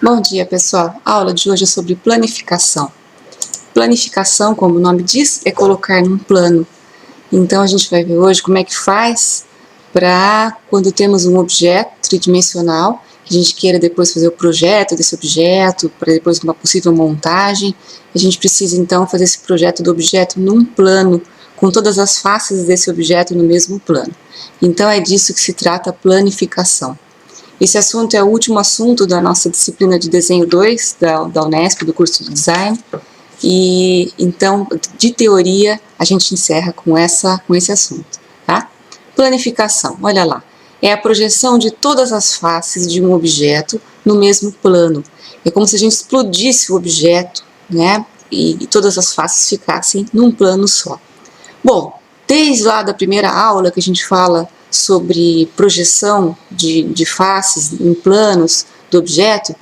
Bom dia, pessoal. A aula de hoje é sobre planificação. Planificação, como o nome diz, é colocar num plano. Então, a gente vai ver hoje como é que faz para, quando temos um objeto tridimensional, que a gente queira depois fazer o projeto desse objeto, para depois uma possível montagem, a gente precisa, então, fazer esse projeto do objeto num plano, com todas as faces desse objeto no mesmo plano. Então, é disso que se trata a planificação. Esse assunto é o último assunto da nossa disciplina de desenho 2 da Unesp, do curso de design. E então, de teoria, a gente encerra com esse assunto, tá? Planificação, olha lá, é a projeção de todas as faces de um objeto no mesmo plano. É como se a gente explodisse o objeto, né? E todas as faces ficassem num plano só. Bom, desde lá da primeira aula que a gente fala sobre projeção de faces em planos do objeto,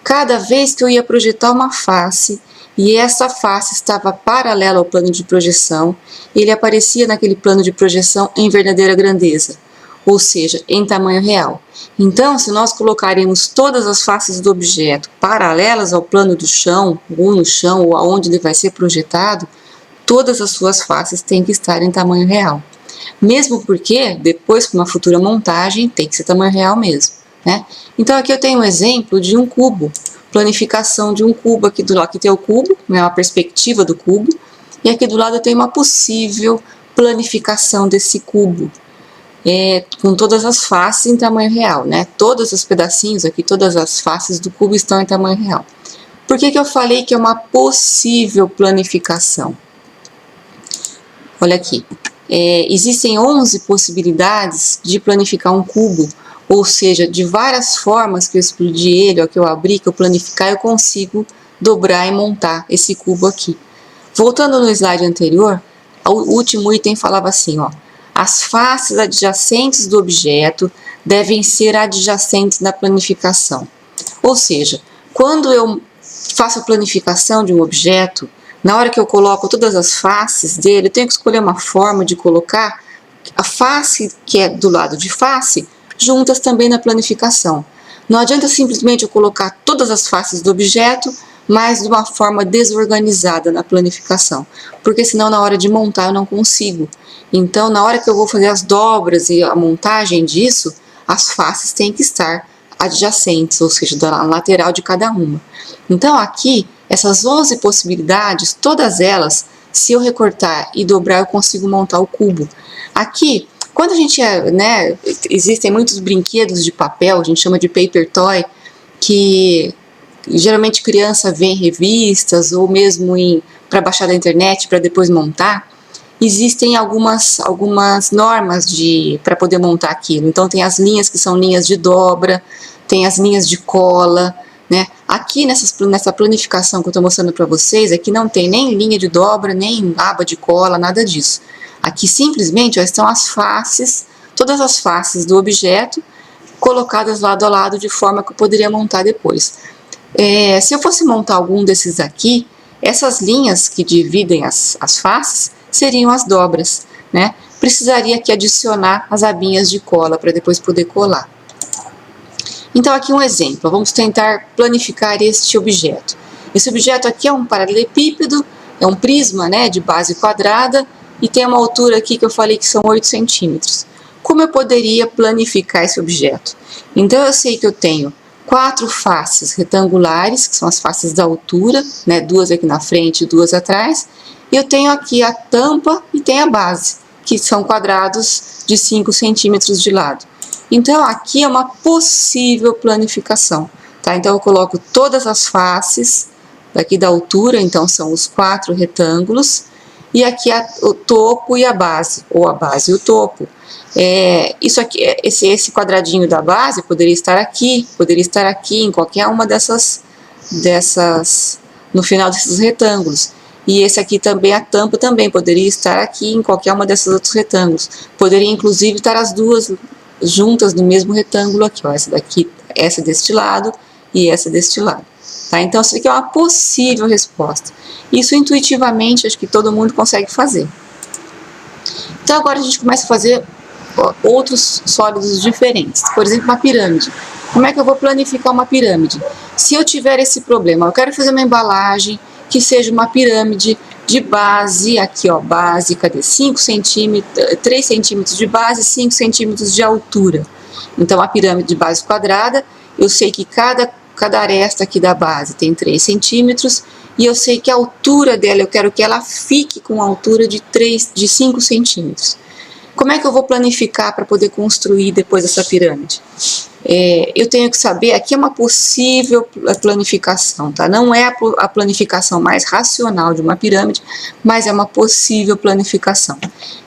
cada vez que eu ia projetar uma face e essa face estava paralela ao plano de projeção, ele aparecia naquele plano de projeção em verdadeira grandeza, ou seja, em tamanho real. Então, se nós colocaremos todas as faces do objeto paralelas ao plano do chão, ou no chão, ou aonde ele vai ser projetado, todas as suas faces têm que estar em tamanho real. Mesmo porque, depois, para uma futura montagem, tem que ser tamanho real mesmo, né? Então, aqui eu tenho um exemplo de um cubo, planificação de um cubo. Aqui do lado aqui tem o cubo, né, uma perspectiva do cubo, e aqui do lado eu tenho uma possível planificação desse cubo, com todas as faces em tamanho real, né? Todos os pedacinhos aqui, todas as faces do cubo estão em tamanho real. Por que eu falei que é uma possível planificação? Olha aqui, existem 11 possibilidades de planificar um cubo, ou seja, de várias formas que eu explodir ele, ou que eu abrir, que eu planificar, eu consigo dobrar e montar esse cubo aqui. Voltando no slide anterior, o último item falava assim, ó, as faces adjacentes do objeto devem ser adjacentes na planificação. Ou seja, quando eu faço a planificação de um objeto, na hora que eu coloco todas as faces dele, eu tenho que escolher uma forma de colocar a face que é do lado de face, juntas também na planificação. Não adianta simplesmente eu colocar todas as faces do objeto, mas de uma forma desorganizada na planificação, porque senão na hora de montar eu não consigo. Então, na hora que eu vou fazer as dobras e a montagem disso, as faces têm que estar adjacentes, ou seja, da lateral de cada uma. Então, aqui, essas 11 possibilidades, todas elas, se eu recortar e dobrar, eu consigo montar o cubo. Aqui, quando a gente, né, existem muitos brinquedos de papel, a gente chama de paper toy, que geralmente criança vê em revistas ou mesmo para baixar da internet para depois montar. Existem algumas normas para poder montar aquilo. Então, tem as linhas que são linhas de dobra, tem as linhas de cola, né? Aqui nessa planificação que eu estou mostrando para vocês, aqui não tem nem linha de dobra, nem aba de cola, nada disso. Aqui simplesmente estão as faces, todas as faces do objeto, colocadas lado a lado de forma que eu poderia montar depois. Se eu fosse montar algum desses aqui, essas linhas que dividem as faces seriam as dobras, né? Precisaria aqui adicionar as abinhas de cola para depois poder colar. Então, aqui um exemplo, vamos tentar planificar este objeto. Esse objeto aqui é um paralelepípedo, é um prisma, né, de base quadrada, e tem uma altura aqui que eu falei que são 8 centímetros. Como eu poderia planificar esse objeto? Então, eu sei que eu tenho 4 faces retangulares, que são as faces da altura, né, 2 aqui na frente e 2 atrás, e eu tenho aqui a tampa e tem a base, que são quadrados de 5 centímetros de lado. Então, aqui é uma possível planificação, tá? Então, eu coloco todas as faces daqui da altura, então são os 4 retângulos, e aqui o topo e a base, ou a base e o topo. Isso aqui, esse quadradinho da base poderia estar aqui, em qualquer uma dessas, no final desses retângulos. E esse aqui também, a tampa também poderia estar aqui em qualquer uma desses outros retângulos. Poderia, inclusive, estar as duas juntas no mesmo retângulo aqui, ó, essa daqui, essa deste lado e essa deste lado, tá? Então, isso aqui é uma possível resposta. Isso, intuitivamente, acho que todo mundo consegue fazer. Então, agora a gente começa a fazer outros sólidos diferentes. Por exemplo, uma pirâmide. Como é que eu vou planificar uma pirâmide? Se eu tiver esse problema, eu quero fazer uma embalagem que seja uma pirâmide de base, aqui ó, base, cadê? 5 centímetros, 3 centímetros de base, 5 centímetros de altura. Então, a pirâmide de base quadrada, eu sei que cada aresta aqui da base tem 3 centímetros, e eu sei que a altura dela, eu quero que ela fique com a altura de 5 centímetros. Como é que eu vou planificar para poder construir depois essa pirâmide? Eu tenho que saber, aqui é uma possível planificação, tá? Não é a planificação mais racional de uma pirâmide, mas é uma possível planificação.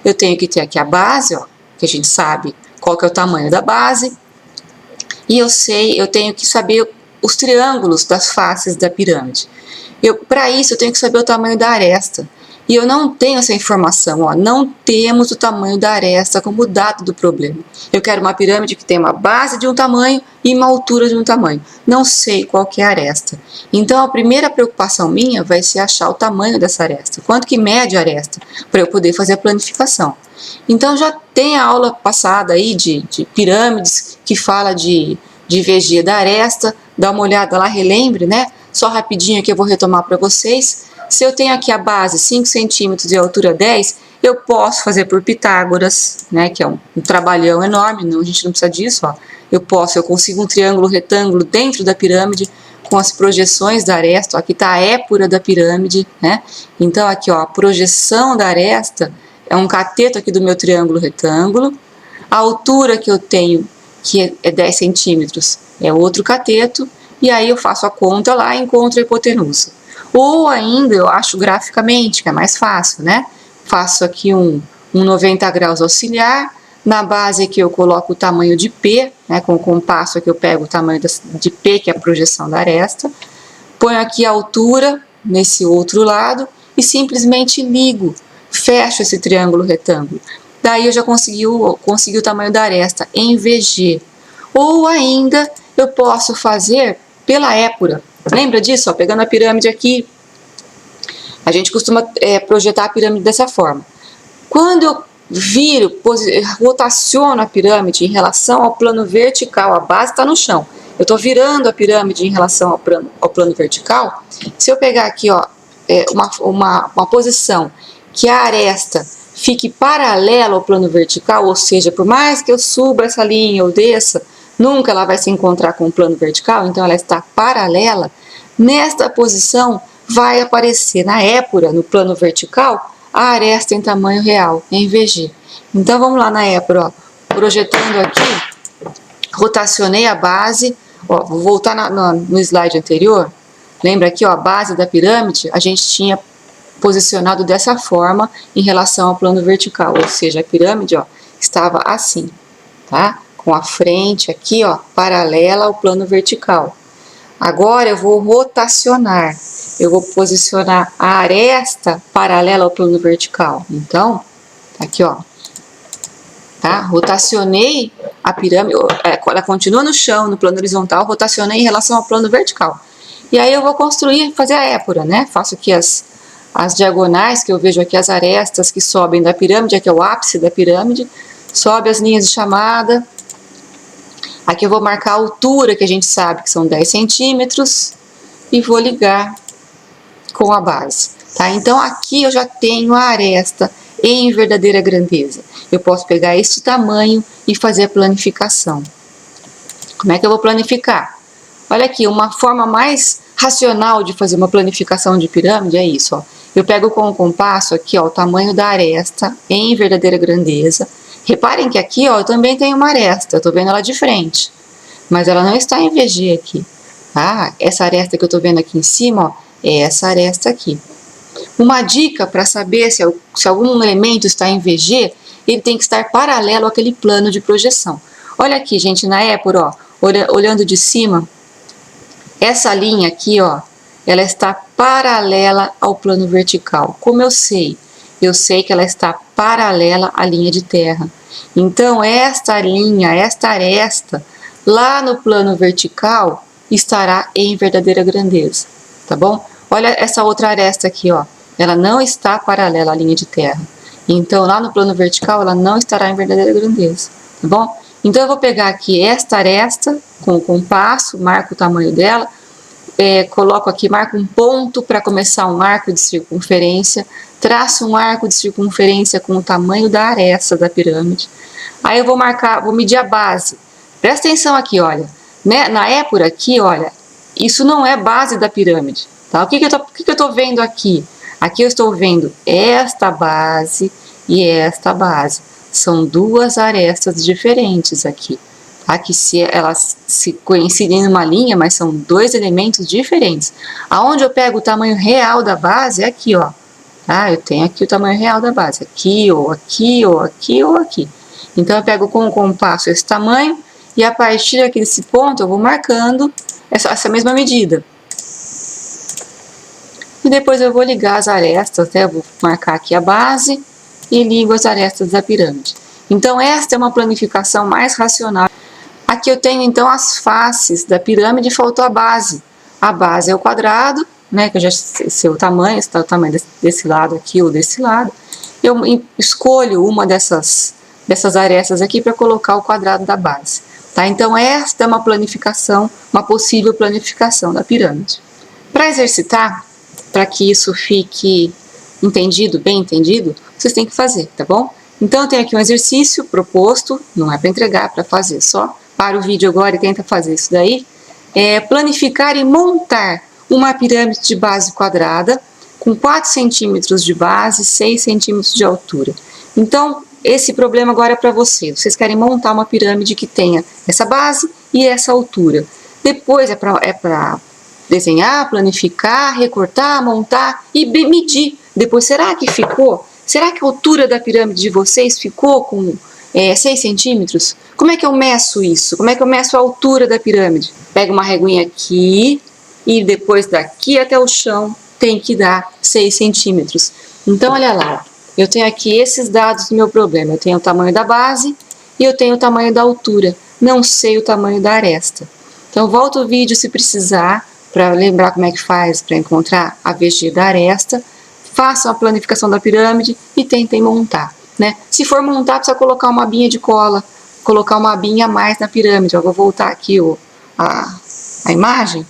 Eu tenho que ter aqui a base, ó, que a gente sabe qual que é o tamanho da base, e eu tenho que saber os triângulos das faces da pirâmide. Para isso, eu tenho que saber o tamanho da aresta. E eu não tenho essa informação, ó, não temos o tamanho da aresta como dado do problema. Eu quero uma pirâmide que tenha uma base de um tamanho e uma altura de um tamanho. Não sei qual que é a aresta. Então, a primeira preocupação minha vai ser achar o tamanho dessa aresta. Quanto que mede a aresta, para eu poder fazer a planificação. Então, já tem a aula passada aí de pirâmides que fala de VG da aresta. Dá uma olhada lá, relembre, né? Só rapidinho que eu vou retomar para vocês. Se eu tenho aqui a base 5 centímetros e a altura 10, eu posso fazer por Pitágoras, né, que é um trabalhão enorme, não, a gente não precisa disso, ó. Eu consigo um triângulo retângulo dentro da pirâmide com as projeções da aresta, ó, aqui está a épura da pirâmide, né? Então aqui, ó, a projeção da aresta é um cateto aqui do meu triângulo retângulo, a altura que eu tenho, que é 10 centímetros, é outro cateto, e aí eu faço a conta lá e encontro a hipotenusa. Ou ainda, eu acho graficamente, que é mais fácil, né? Faço aqui um 90 graus auxiliar, na base aqui eu coloco o tamanho de P, né? Com o compasso aqui eu pego o tamanho de P, que é a projeção da aresta, ponho aqui a altura nesse outro lado e simplesmente ligo, fecho esse triângulo retângulo. Daí eu já consegui o tamanho da aresta em VG. Ou ainda, eu posso fazer pela épura. Lembra disso? Ó, pegando a pirâmide aqui, a gente costuma projetar a pirâmide dessa forma. Quando eu rotaciono a pirâmide em relação ao plano vertical, a base está no chão. Eu estou virando a pirâmide em relação ao plano vertical. Se eu pegar aqui, ó, uma posição que a aresta fique paralela ao plano vertical, ou seja, por mais que eu suba essa linha ou desça, nunca ela vai se encontrar com o plano vertical, então ela está paralela. Nesta posição vai aparecer na épura, no plano vertical, a aresta em tamanho real, em VG. Então vamos lá na épura, ó, projetando aqui, rotacionei a base, ó, vou voltar no slide anterior, lembra aqui, ó, a base da pirâmide, a gente tinha posicionado dessa forma em relação ao plano vertical, ou seja, a pirâmide, ó, estava assim, tá? Com a frente aqui, ó, paralela ao plano vertical. Agora eu vou rotacionar, eu vou posicionar a aresta paralela ao plano vertical. Então, aqui ó, tá? Rotacionei a pirâmide, ela continua no chão, no plano horizontal, rotacionei em relação ao plano vertical. E aí eu vou construir, fazer a épura, né? Faço aqui as diagonais, que eu vejo aqui as arestas que sobem da pirâmide, aqui é o ápice da pirâmide, sobe as linhas de chamada. Aqui eu vou marcar a altura, que a gente sabe que são 10 centímetros, e vou ligar com a base, tá? Então, aqui eu já tenho a aresta em verdadeira grandeza. Eu posso pegar este tamanho e fazer a planificação. Como é que eu vou planificar? Olha aqui, uma forma mais racional de fazer uma planificação de pirâmide é isso, ó. Eu pego com o compasso aqui, ó, o tamanho da aresta em verdadeira grandeza. Reparem que aqui, ó, eu também tenho uma aresta, eu tô vendo ela de frente, mas ela não está em VG aqui, tá? Essa aresta que eu tô vendo aqui em cima, ó, é essa aresta aqui. Uma dica para saber se algum elemento está em VG, ele tem que estar paralelo àquele plano de projeção. Olha aqui, gente, na épura, ó, olhando de cima, essa linha aqui, ó, ela está paralela ao plano vertical. Como eu sei? Eu sei que ela está paralela à linha de terra. Então, esta linha, esta aresta, lá no plano vertical, estará em verdadeira grandeza, tá bom? Olha essa outra aresta aqui, ó. Ela não está paralela à linha de terra. Então, lá no plano vertical, ela não estará em verdadeira grandeza, tá bom? Então, eu vou pegar aqui esta aresta com o compasso, marco o tamanho dela, coloco aqui, marco um ponto para começar um arco de circunferência, traço um arco de circunferência com o tamanho da aresta da pirâmide. Aí eu vou medir a base. Presta atenção aqui, olha, né? Na épura aqui, olha, isso não é base da pirâmide, tá? O que eu tô vendo aqui? Aqui eu estou vendo esta base e esta base. São duas arestas diferentes aqui. Aqui elas se coincidem numa linha, mas são dois elementos diferentes. Aonde eu pego o tamanho real da base é aqui, ó. Ah, eu tenho aqui o tamanho real da base. Aqui, ou aqui, ou aqui, ou aqui. Então, eu pego com o compasso esse tamanho e a partir aqui desse ponto eu vou marcando essa mesma medida. E depois eu vou ligar as arestas, eu vou marcar aqui a base e ligo as arestas da pirâmide. Então, esta é uma planificação mais racional. Aqui eu tenho, então, as faces da pirâmide e faltou a base. A base é o quadrado, né, que eu já sei o tamanho, está o tamanho desse lado aqui ou desse lado. Eu escolho uma dessas arestas aqui para colocar o quadrado da base. Tá? Então, esta é uma planificação, uma possível planificação da pirâmide. Para exercitar, para que isso fique entendido, bem entendido, vocês têm que fazer, tá bom? Então, eu tenho aqui um exercício proposto, não é para entregar, é para fazer só. Para o vídeo agora e tenta fazer isso daí. Planificar e montar uma pirâmide de base quadrada com 4 centímetros de base e 6 centímetros de altura. Então, esse problema agora é para vocês. Vocês querem montar uma pirâmide que tenha essa base e essa altura. Depois é para desenhar, planificar, recortar, montar e medir. Depois, será que ficou? Será que a altura da pirâmide de vocês ficou com 6 centímetros? Como é que eu meço isso? Como é que eu meço a altura da pirâmide? Pego uma reguinha aqui e depois daqui até o chão tem que dar 6 centímetros. Então, olha lá, eu tenho aqui esses dados do meu problema. Eu tenho o tamanho da base e eu tenho o tamanho da altura. Não sei o tamanho da aresta. Então, volta o vídeo se precisar para lembrar como é que faz para encontrar a VG da aresta. Façam a planificação da pirâmide e tentem montar. Né? Se for montar, precisa colocar uma abinha de cola, colocar uma abinha a mais na pirâmide. Eu vou voltar aqui a imagem.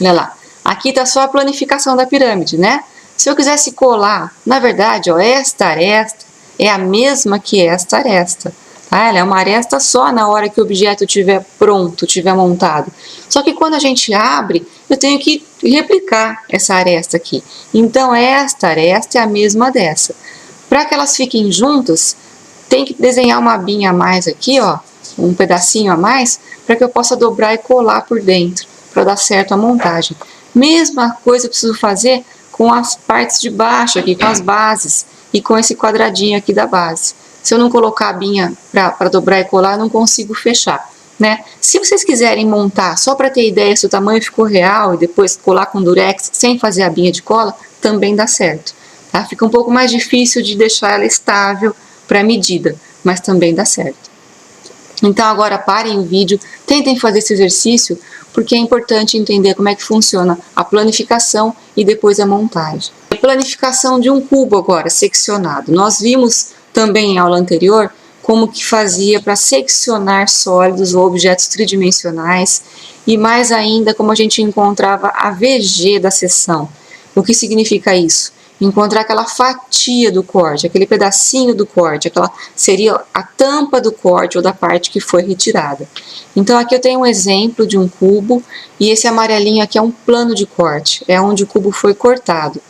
Olha lá. Aqui está só a planificação da pirâmide, né? Se eu quisesse colar, na verdade, ó, esta aresta é a mesma que esta aresta. Tá? Ela é uma aresta só na hora que o objeto estiver pronto, estiver montado. Só que quando a gente abre, eu tenho que replicar essa aresta aqui. Então, esta aresta é a mesma dessa. Para que elas fiquem juntas, tem que desenhar uma abinha a mais aqui, ó, um pedacinho a mais, para que eu possa dobrar e colar por dentro, para dar certo a montagem. Mesma coisa eu preciso fazer com as partes de baixo aqui, com as bases, e com esse quadradinho aqui da base. Se eu não colocar a abinha para dobrar e colar, eu não consigo fechar, né? Se vocês quiserem montar só para ter ideia se o tamanho ficou real e depois colar com durex sem fazer a abinha de cola, também dá certo. Tá? Fica um pouco mais difícil de deixar ela estável para medida, mas também dá certo. Então agora parem o vídeo, tentem fazer esse exercício, porque é importante entender como é que funciona a planificação e depois a montagem. A planificação de um cubo agora, seccionado. Nós vimos também em aula anterior como que fazia para seccionar sólidos ou objetos tridimensionais e mais ainda como a gente encontrava a VG da seção. O que significa isso? Encontrar aquela fatia do corte, aquele pedacinho do corte, aquela seria a tampa do corte ou da parte que foi retirada. Então aqui eu tenho um exemplo de um cubo e esse amarelinho aqui é um plano de corte, é onde o cubo foi cortado,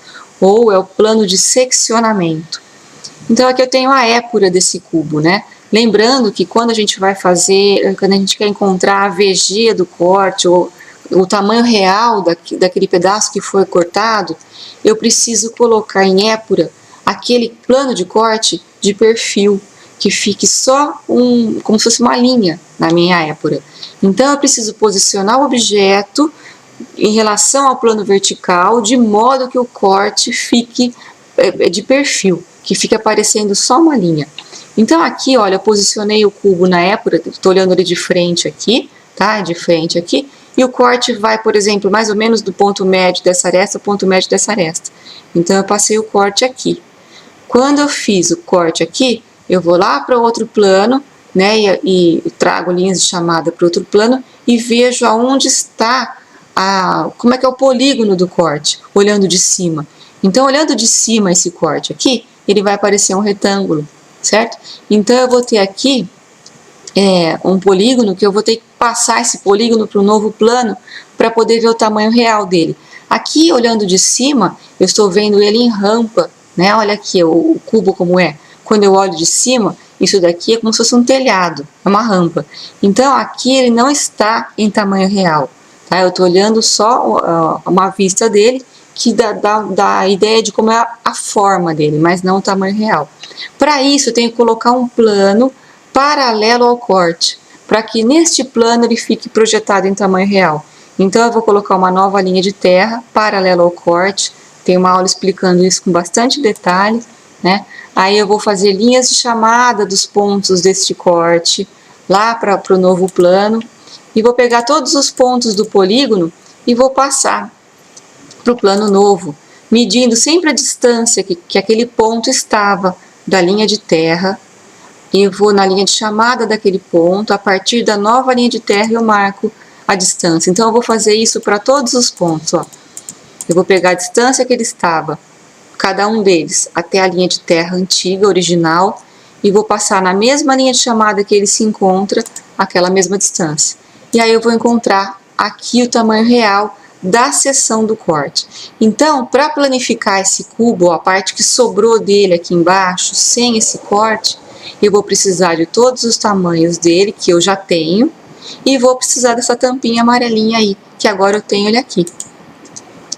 ou é o plano de seccionamento. Então aqui eu tenho a épura desse cubo, né? Lembrando que quando a gente vai fazer, quando a gente quer encontrar a VG do corte ou o tamanho real daquele pedaço que foi cortado, eu preciso colocar em épura aquele plano de corte de perfil, que fique só como se fosse uma linha na minha épura. Então eu preciso posicionar o objeto em relação ao plano vertical, de modo que o corte fique de perfil, que fique aparecendo só uma linha. Então aqui, olha, eu posicionei o cubo na épura, estou olhando ele de frente aqui, tá? De frente aqui. E o corte vai, por exemplo, mais ou menos do ponto médio dessa aresta ao ponto médio dessa aresta. Então, eu passei o corte aqui. Quando eu fiz o corte aqui, eu vou lá para outro plano, né, e trago linhas de chamada para outro plano e vejo aonde está como é que é o polígono do corte, olhando de cima. Então, olhando de cima esse corte aqui, ele vai parecer um retângulo, certo? Então, eu vou ter aqui um polígono que eu vou ter que passar esse polígono para o novo plano para poder ver o tamanho real dele. Aqui, olhando de cima, eu estou vendo ele em rampa, né? Olha aqui o cubo como é. Quando eu olho de cima, isso daqui é como se fosse um telhado, é uma rampa. Então, aqui ele não está em tamanho real, tá? Eu estou olhando só uma vista dele, que dá a ideia de como é a forma dele, mas não o tamanho real. Para isso, eu tenho que colocar um plano paralelo ao corte, para que neste plano ele fique projetado em tamanho real. Então, eu vou colocar uma nova linha de terra paralela ao corte. Tem uma aula explicando isso com bastante detalhe, né? Aí eu vou fazer linhas de chamada dos pontos deste corte lá para o novo plano e vou pegar todos os pontos do polígono e vou passar para o plano novo, medindo sempre a distância que aquele ponto estava da linha de terra. E eu vou na linha de chamada daquele ponto, a partir da nova linha de terra eu marco a distância. Então, eu vou fazer isso para todos os pontos, ó. Eu vou pegar a distância que ele estava, cada um deles, até a linha de terra antiga, original, e vou passar na mesma linha de chamada que ele se encontra, aquela mesma distância. E aí eu vou encontrar aqui o tamanho real da seção do corte. Então, para planificar esse cubo, a parte que sobrou dele aqui embaixo, sem esse corte, eu vou precisar de todos os tamanhos dele, que eu já tenho, e vou precisar dessa tampinha amarelinha aí, que agora eu tenho ele aqui.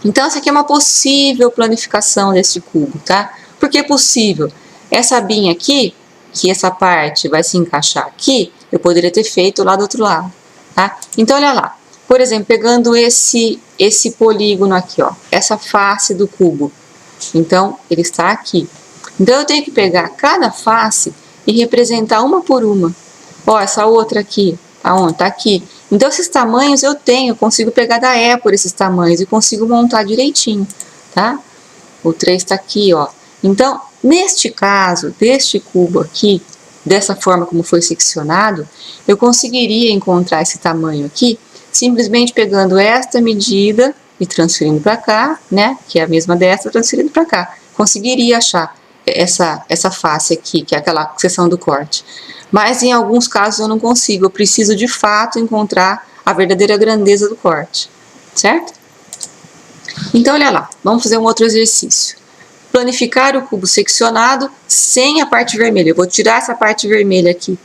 Então, essa aqui é uma possível planificação desse cubo, tá? Por que possível? Essa abinha aqui, que essa parte vai se encaixar aqui, eu poderia ter feito lá do outro lado, tá? Então, olha lá. Por exemplo, pegando esse polígono aqui, ó, essa face do cubo. Então, ele está aqui. Então, eu tenho que pegar cada face e representar uma por uma. Ó, essa outra aqui, tá onde? Tá aqui. Então, esses tamanhos eu consigo pegar da por esses tamanhos e consigo montar direitinho, tá? O 3 tá aqui, ó. Então, neste caso, deste cubo aqui, dessa forma como foi seccionado, eu conseguiria encontrar esse tamanho aqui, simplesmente pegando esta medida e transferindo para cá, né? Que é a mesma dessa, transferindo para cá. Conseguiria achar essa face aqui, que é aquela seção do corte. Mas em alguns casos eu não consigo, eu preciso de fato encontrar a verdadeira grandeza do corte, certo? Então, olha lá, vamos fazer um outro exercício. Planificar o cubo seccionado sem a parte vermelha. Eu vou tirar essa parte vermelha aqui,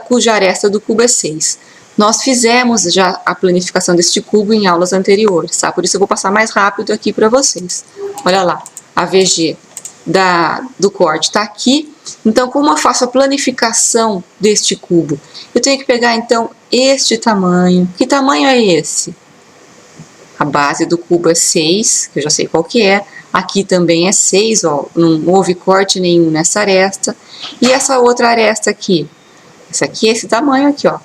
cuja aresta do cubo é 6. Nós fizemos já a planificação deste cubo em aulas anteriores, tá? Por isso eu vou passar mais rápido aqui para vocês. Olha lá, a VG do corte está aqui. Então, como eu faço a planificação deste cubo? Eu tenho que pegar, então, este tamanho. Que tamanho é esse? A base do cubo é 6, que eu já sei qual que é. Aqui também é 6, ó, não houve corte nenhum nessa aresta. E essa outra aresta aqui? Essa aqui é esse tamanho aqui, ó.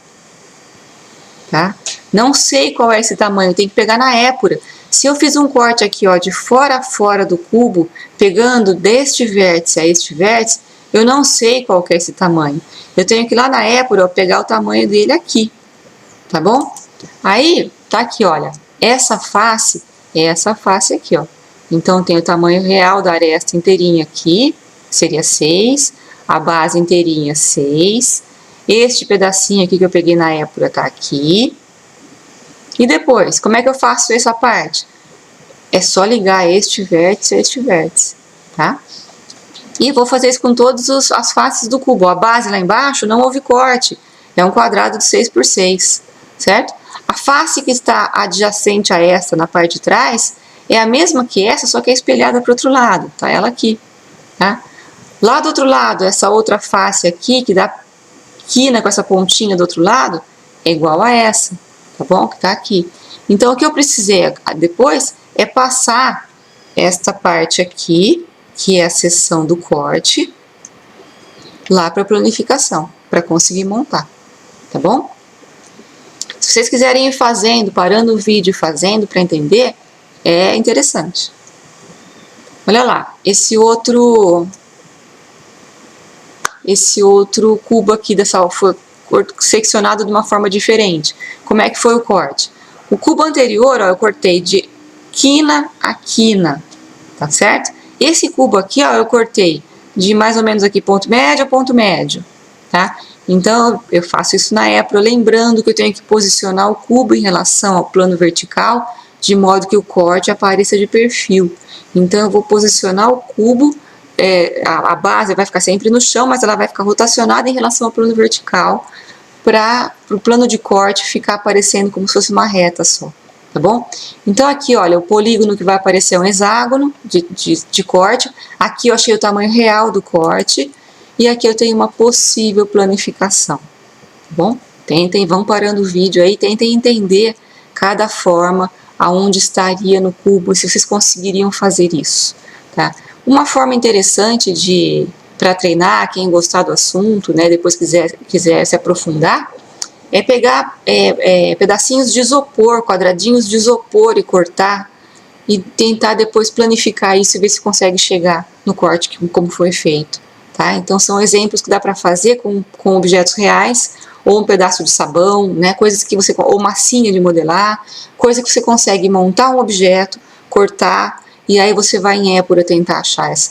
Tá? Não sei qual é esse tamanho, tem que pegar na épura. Se eu fiz um corte aqui, ó, de fora a fora do cubo, pegando deste vértice a este vértice, eu não sei qual que é esse tamanho. Eu tenho que ir lá na épura, ó, pegar o tamanho dele aqui, tá bom? Aí, tá aqui, olha, essa face é essa face aqui, ó. Então, tem o tamanho real da aresta inteirinha aqui, seria 6, a base inteirinha 6, este pedacinho aqui que eu peguei na épura tá aqui. E depois, como é que eu faço essa parte? É só ligar este vértice a este vértice, tá? E vou fazer isso com todas as faces do cubo. A base lá embaixo não houve corte, é um quadrado de 6 por 6, certo? A face que está adjacente a essa na parte de trás é a mesma que essa, só que é espelhada para o outro lado, tá? Ela aqui, tá? Lá do outro lado, essa outra face aqui, que dá quina com essa pontinha do outro lado, é igual a essa, tá bom? Que tá aqui. Então, o que eu precisei depois é passar esta parte aqui, que é a seção do corte, lá para a planificação, para conseguir montar, tá bom? Se vocês quiserem ir fazendo, parando o vídeo e fazendo para entender, é interessante. Olha lá, esse outro cubo aqui foi seccionado de uma forma diferente. Como é que foi o corte? O cubo anterior, ó, eu cortei de quina a quina, tá certo? Esse cubo aqui, ó, eu cortei de mais ou menos aqui ponto médio a ponto médio, tá? Então, eu faço isso na épura, lembrando que eu tenho que posicionar o cubo em relação ao plano vertical, de modo que o corte apareça de perfil. Então, eu vou posicionar o cubo, a base vai ficar sempre no chão, mas ela vai ficar rotacionada em relação ao plano vertical, para o plano de corte ficar aparecendo como se fosse uma reta só, tá bom? Então aqui, olha, o polígono que vai aparecer é um hexágono de corte, aqui eu achei o tamanho real do corte, e aqui eu tenho uma possível planificação, tá bom? Vão parando o vídeo aí, tentem entender cada forma, aonde estaria no cubo, se vocês conseguiriam fazer isso, tá? Uma forma interessante para treinar, quem gostar do assunto, né, depois quiser se aprofundar, é pegar pedacinhos de isopor, quadradinhos de isopor e cortar, e tentar depois planificar isso e ver se consegue chegar no corte como foi feito, tá? Então são exemplos que dá para fazer com objetos reais, ou um pedaço de sabão, né, coisas que ou massinha de modelar, coisa que você consegue montar um objeto, cortar, e aí você vai em épura tentar achar esse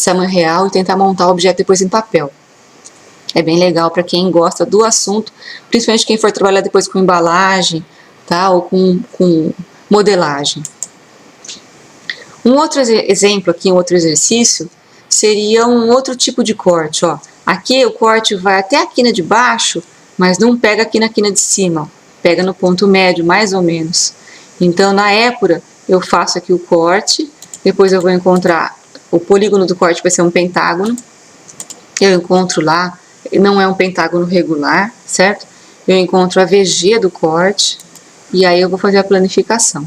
tamanho real e tentar montar o objeto depois em papel. É bem legal para quem gosta do assunto, principalmente quem for trabalhar depois com embalagem, tá? Ou com modelagem. Um outro exemplo aqui, um outro exercício, seria um outro tipo de corte, ó. Aqui o corte vai até a quina de baixo, mas não pega aqui na quina de cima, ó. Pega no ponto médio, mais ou menos. Então, na épura, eu faço aqui o corte, depois eu vou encontrar, o polígono do corte vai ser um pentágono, eu encontro lá, não é um pentágono regular, certo? Eu encontro a VG do corte, e aí eu vou fazer a planificação,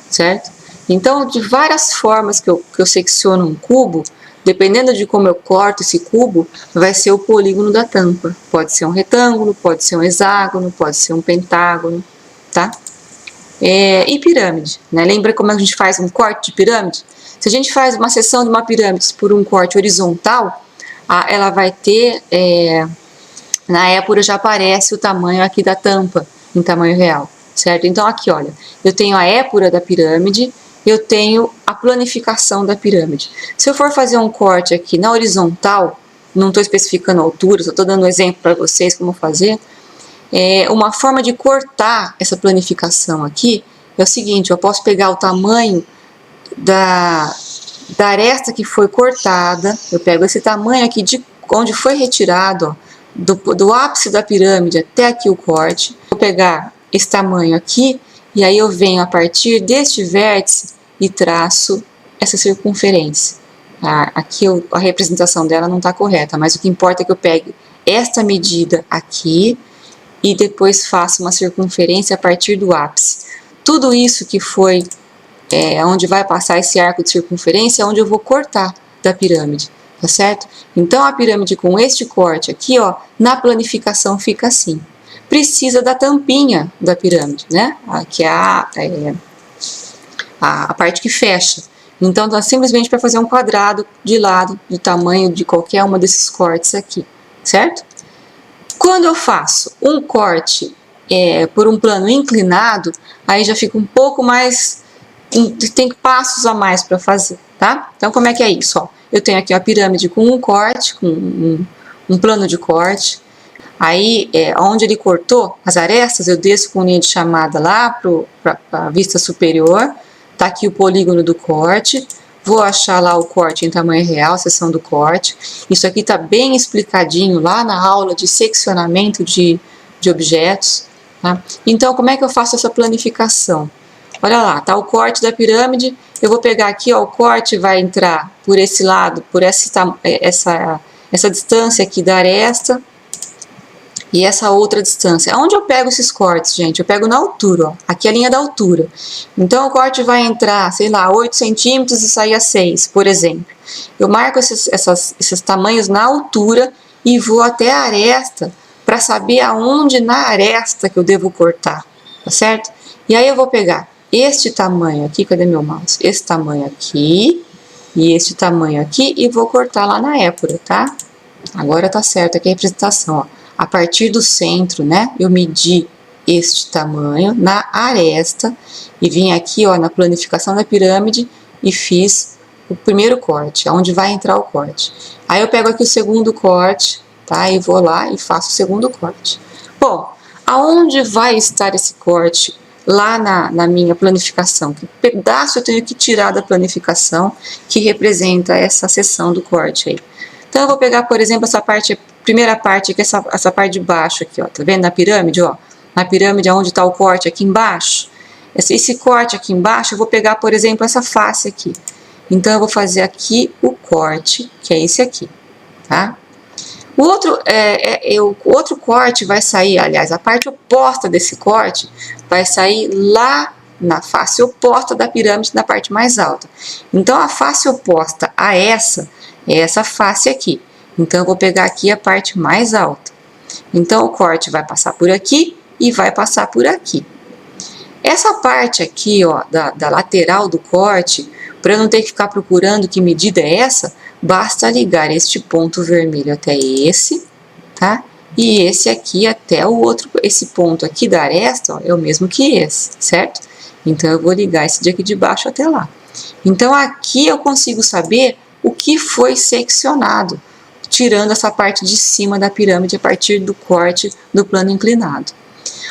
certo? Então, de várias formas que eu secciono um cubo, dependendo de como eu corto esse cubo, vai ser o polígono da tampa. Pode ser um retângulo, pode ser um hexágono, pode ser um pentágono, tá? E pirâmide, né? Lembra como a gente faz um corte de pirâmide? Se a gente faz uma seção de uma pirâmide por um corte horizontal, ela vai ter, na épura já aparece o tamanho aqui da tampa, em tamanho real, certo? Então aqui, olha, eu tenho a épura da pirâmide, eu tenho a planificação da pirâmide. Se eu for fazer um corte aqui na horizontal, não estou especificando a altura, só estou dando um exemplo para vocês como fazer, uma forma de cortar essa planificação aqui é o seguinte, eu posso pegar o tamanho da aresta que foi cortada, eu pego esse tamanho aqui de onde foi retirado, ó, do ápice da pirâmide até aqui o corte, vou pegar esse tamanho aqui, e aí eu venho a partir deste vértice e traço essa circunferência. Aqui a representação dela não está correta, mas o que importa é que eu pegue esta medida aqui, e depois faço uma circunferência a partir do ápice. Tudo isso que foi onde vai passar esse arco de circunferência é onde eu vou cortar da pirâmide, tá certo? Então a pirâmide com este corte aqui, ó, na planificação fica assim. Precisa da tampinha da pirâmide, né? Que é a parte que fecha. Então dá simplesmente para fazer um quadrado de lado, do tamanho de qualquer uma desses cortes aqui, certo? Quando eu faço um corte por um plano inclinado, aí já fica um pouco mais, tem passos a mais para fazer, tá? Então como é que é isso? Ó, eu tenho aqui a pirâmide com um corte, com um plano de corte, aí onde ele cortou as arestas, eu desço com linha de chamada lá para a vista superior, tá aqui o polígono do corte, vou achar lá o corte em tamanho real, seção do corte. Isso aqui está bem explicadinho lá na aula de seccionamento de objetos, tá? Então, como é que eu faço essa planificação? Olha lá, tá o corte da pirâmide, eu vou pegar aqui, ó, o corte vai entrar por esse lado, por essa distância aqui da aresta, e essa outra distância. Onde eu pego esses cortes, gente? Eu pego na altura, ó. Aqui é a linha da altura. Então, o corte vai entrar, sei lá, 8 centímetros e sair a 6, por exemplo. Eu marco esses tamanhos na altura e vou até a aresta para saber aonde na aresta que eu devo cortar, tá certo? E aí eu vou pegar este tamanho aqui, cadê meu mouse? Esse tamanho aqui e este tamanho aqui e vou cortar lá na épura, tá? Agora tá certo aqui a representação, ó. A partir do centro, né, eu medi este tamanho na aresta e vim aqui, ó, na planificação da pirâmide e fiz o primeiro corte, onde vai entrar o corte. Aí eu pego aqui o segundo corte, tá? E vou lá e faço o segundo corte. Bom, aonde vai estar esse corte? Lá na minha planificação. Que pedaço eu tenho que tirar da planificação que representa essa seção do corte aí? Então eu vou pegar, por exemplo, essa parte, primeira parte aqui, essa parte de baixo aqui, ó. Tá vendo na pirâmide, ó? Na pirâmide onde está o corte aqui embaixo. Esse corte aqui embaixo, eu vou pegar, por exemplo, essa face aqui. Então eu vou fazer aqui o corte, que é esse aqui, tá? O outro corte vai sair, aliás, a parte oposta desse corte vai sair lá na face oposta da pirâmide, na parte mais alta. Então, a face oposta a essa é essa face aqui. Então, eu vou pegar aqui a parte mais alta. Então, o corte vai passar por aqui e vai passar por aqui. Essa parte aqui, ó, da lateral do corte, para eu não ter que ficar procurando que medida é essa, basta ligar este ponto vermelho até esse, tá? E esse aqui até o outro, esse ponto aqui da aresta, ó, é o mesmo que esse, certo? Então, eu vou ligar esse daqui de baixo até lá. Então, aqui eu consigo saber o que foi seccionado, tirando essa parte de cima da pirâmide a partir do corte do plano inclinado.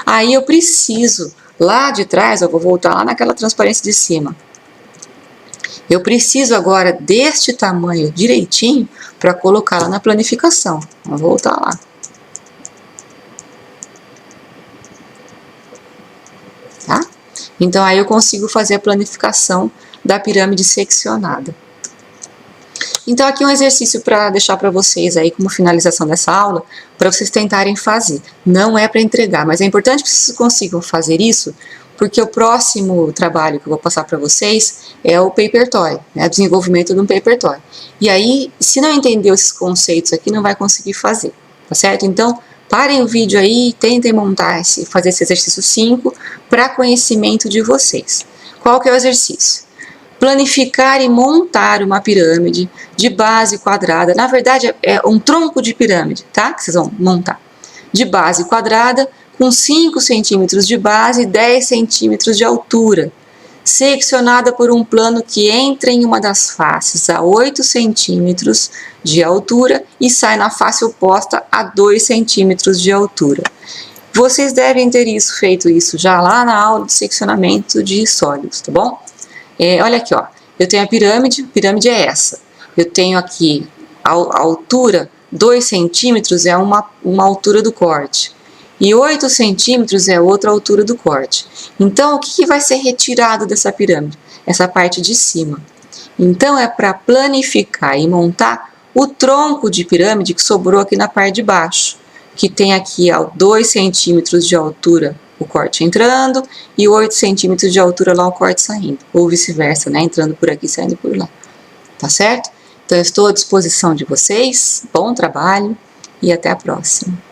Aí eu preciso, lá de trás, eu vou voltar lá naquela transparência de cima. Eu preciso agora deste tamanho direitinho para colocar lá na planificação. Vou voltar lá. Tá? Então, aí eu consigo fazer a planificação da pirâmide seccionada. Então, aqui um exercício para deixar para vocês aí como finalização dessa aula, para vocês tentarem fazer. Não é para entregar, mas é importante que vocês consigam fazer isso, porque o próximo trabalho que eu vou passar para vocês é o Paper Toy, né, desenvolvimento de um Paper Toy. E aí, se não entender esses conceitos aqui, não vai conseguir fazer, tá certo? Então, parem o vídeo aí e tentem montar, fazer esse exercício 5 para conhecimento de vocês. Qual que é o exercício? Planificar e montar uma pirâmide de base quadrada. Na verdade, é um tronco de pirâmide, tá? Que vocês vão montar. De base quadrada, com 5 centímetros de base e 10 centímetros de altura, seccionada por um plano que entra em uma das faces a 8 centímetros de altura e sai na face oposta a 2 centímetros de altura. Vocês devem ter feito isso já lá na aula de seccionamento de sólidos, tá bom? Olha aqui, ó, eu tenho a pirâmide é essa. Eu tenho aqui a altura, 2 centímetros é uma altura do corte. E 8 centímetros é outra altura do corte. Então, o que vai ser retirado dessa pirâmide? Essa parte de cima. Então, é para planificar e montar o tronco de pirâmide que sobrou aqui na parte de baixo, que tem aqui 2 centímetros de altura o corte entrando e 8 centímetros de altura lá o corte saindo, ou vice-versa, né? Entrando por aqui, saindo por lá. Tá certo? Então, eu estou à disposição de vocês. Bom trabalho e até a próxima.